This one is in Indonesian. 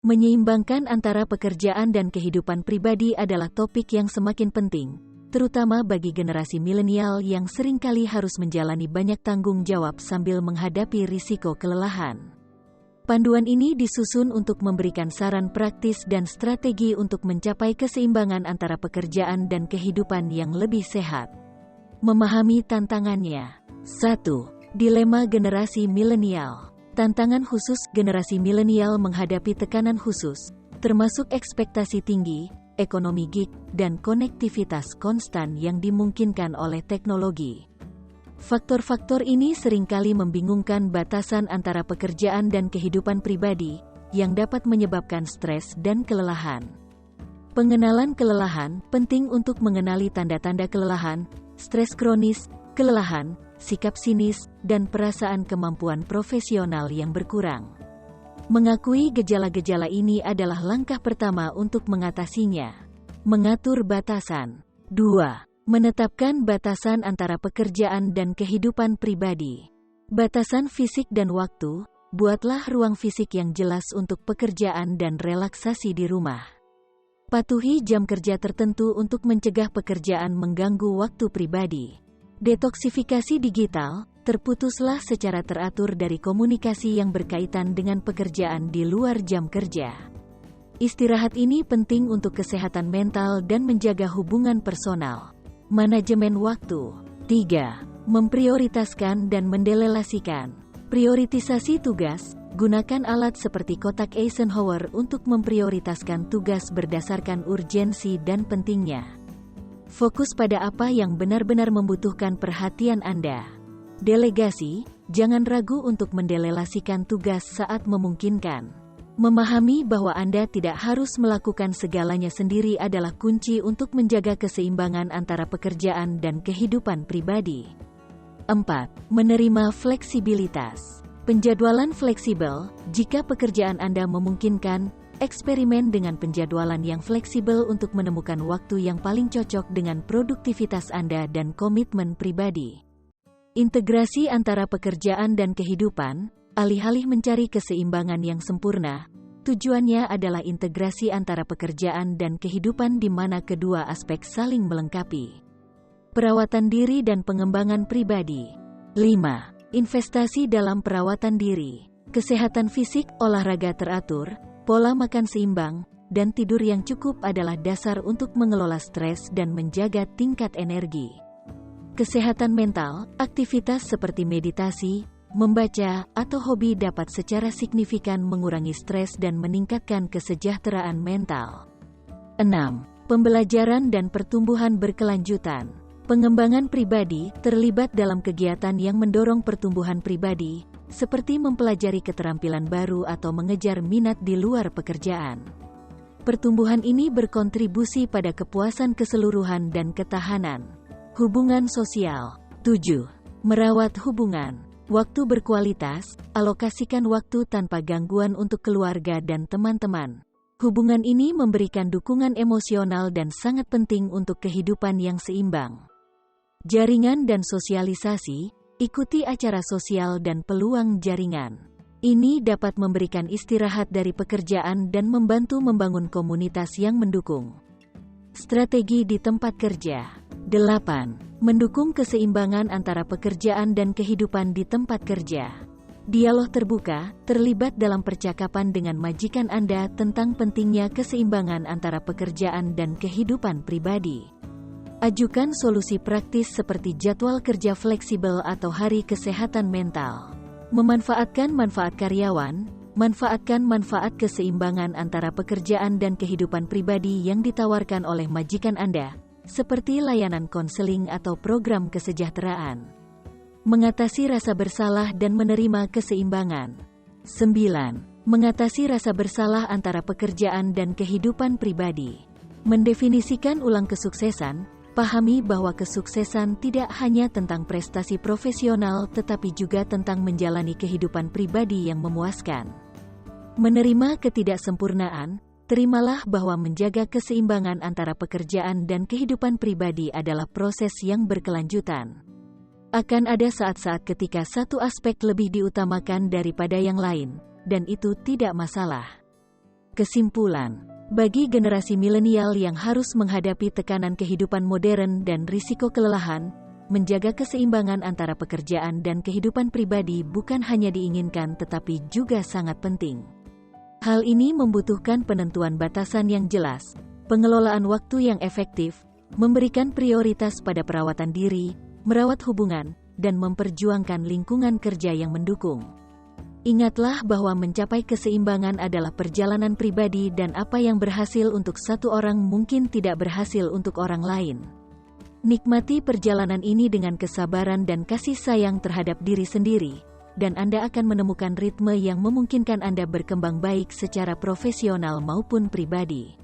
Menyeimbangkan antara pekerjaan dan kehidupan pribadi adalah topik yang semakin penting, terutama bagi generasi milenial yang seringkali harus menjalani banyak tanggung jawab sambil menghadapi risiko kelelahan. Panduan ini disusun untuk memberikan saran praktis dan strategi untuk mencapai keseimbangan antara pekerjaan dan kehidupan yang lebih sehat. Memahami tantangannya. 1. Dilema generasi milenial. Tantangan khusus generasi milenial menghadapi tekanan khusus, termasuk ekspektasi tinggi, ekonomi gig, dan konektivitas konstan yang dimungkinkan oleh teknologi. Faktor-faktor ini seringkali membingungkan batasan antara pekerjaan dan kehidupan pribadi, yang dapat menyebabkan stres dan kelelahan. Pengenalan kelelahan penting untuk mengenali tanda-tanda kelelahan, stres kronis, kelelahan, sikap sinis, dan perasaan kemampuan profesional yang berkurang. Mengakui gejala-gejala ini adalah langkah pertama untuk mengatasinya. Mengatur batasan. 2. Menetapkan batasan antara pekerjaan dan kehidupan pribadi. Batasan fisik dan waktu, buatlah ruang fisik yang jelas untuk pekerjaan dan relaksasi di rumah. Patuhi jam kerja tertentu untuk mencegah pekerjaan mengganggu waktu pribadi. Detoksifikasi digital, terputuslah secara teratur dari komunikasi yang berkaitan dengan pekerjaan di luar jam kerja. Istirahat ini penting untuk kesehatan mental dan menjaga hubungan personal. Manajemen waktu. 3. Memprioritaskan dan mendelegasikan. Prioritisasi tugas, gunakan alat seperti kotak Eisenhower untuk memprioritaskan tugas berdasarkan urgensi dan pentingnya. Fokus pada apa yang benar-benar membutuhkan perhatian Anda. Delegasi, jangan ragu untuk mendelegasikan tugas saat memungkinkan. Memahami bahwa Anda tidak harus melakukan segalanya sendiri adalah kunci untuk menjaga keseimbangan antara pekerjaan dan kehidupan pribadi. 4. Menerima fleksibilitas. Penjadwalan fleksibel, jika pekerjaan Anda memungkinkan, eksperimen dengan penjadwalan yang fleksibel untuk menemukan waktu yang paling cocok dengan produktivitas Anda dan komitmen pribadi. Integrasi antara pekerjaan dan kehidupan, alih-alih mencari keseimbangan yang sempurna, tujuannya adalah integrasi antara pekerjaan dan kehidupan di mana kedua aspek saling melengkapi. Perawatan diri dan pengembangan pribadi. 5. Investasi dalam perawatan diri. Kesehatan fisik, olahraga teratur, pola makan seimbang, dan tidur yang cukup adalah dasar untuk mengelola stres dan menjaga tingkat energi. Kesehatan mental, aktivitas seperti meditasi, membaca, atau hobi dapat secara signifikan mengurangi stres dan meningkatkan kesejahteraan mental. 6. Pembelajaran dan pertumbuhan berkelanjutan. Pengembangan pribadi terlibat dalam kegiatan yang mendorong pertumbuhan pribadi, seperti mempelajari keterampilan baru atau mengejar minat di luar pekerjaan. Pertumbuhan ini berkontribusi pada kepuasan keseluruhan dan ketahanan. Hubungan sosial. 7. Merawat hubungan. Waktu berkualitas, alokasikan waktu tanpa gangguan untuk keluarga dan teman-teman. Hubungan ini memberikan dukungan emosional dan sangat penting untuk kehidupan yang seimbang. Jaringan dan sosialisasi. Ikuti acara sosial dan peluang jaringan. Ini dapat memberikan istirahat dari pekerjaan dan membantu membangun komunitas yang mendukung. Strategi di tempat kerja. 8. Mendukung keseimbangan antara pekerjaan dan kehidupan di tempat kerja. Dialog terbuka, terlibat dalam percakapan dengan majikan Anda tentang pentingnya keseimbangan antara pekerjaan dan kehidupan pribadi. Ajukan solusi praktis seperti jadwal kerja fleksibel atau hari kesehatan mental. Memanfaatkan manfaat karyawan, manfaatkan manfaat keseimbangan antara pekerjaan dan kehidupan pribadi yang ditawarkan oleh majikan Anda, seperti layanan konseling atau program kesejahteraan. Mengatasi rasa bersalah dan menerima keseimbangan. 9. Mengatasi rasa bersalah antara pekerjaan dan kehidupan pribadi. Mendefinisikan ulang kesuksesan. Pahami bahwa kesuksesan tidak hanya tentang prestasi profesional tetapi juga tentang menjalani kehidupan pribadi yang memuaskan. Menerima ketidaksempurnaan, terimalah bahwa menjaga keseimbangan antara pekerjaan dan kehidupan pribadi adalah proses yang berkelanjutan. Akan ada saat-saat ketika satu aspek lebih diutamakan daripada yang lain, dan itu tidak masalah. Kesimpulan, bagi generasi milenial yang harus menghadapi tekanan kehidupan modern dan risiko kelelahan, menjaga keseimbangan antara pekerjaan dan kehidupan pribadi bukan hanya diinginkan tetapi juga sangat penting. Hal ini membutuhkan penentuan batasan yang jelas, pengelolaan waktu yang efektif, memberikan prioritas pada perawatan diri, merawat hubungan, dan memperjuangkan lingkungan kerja yang mendukung. Ingatlah bahwa mencapai keseimbangan adalah perjalanan pribadi dan apa yang berhasil untuk satu orang mungkin tidak berhasil untuk orang lain. Nikmati perjalanan ini dengan kesabaran dan kasih sayang terhadap diri sendiri, dan Anda akan menemukan ritme yang memungkinkan Anda berkembang baik secara profesional maupun pribadi.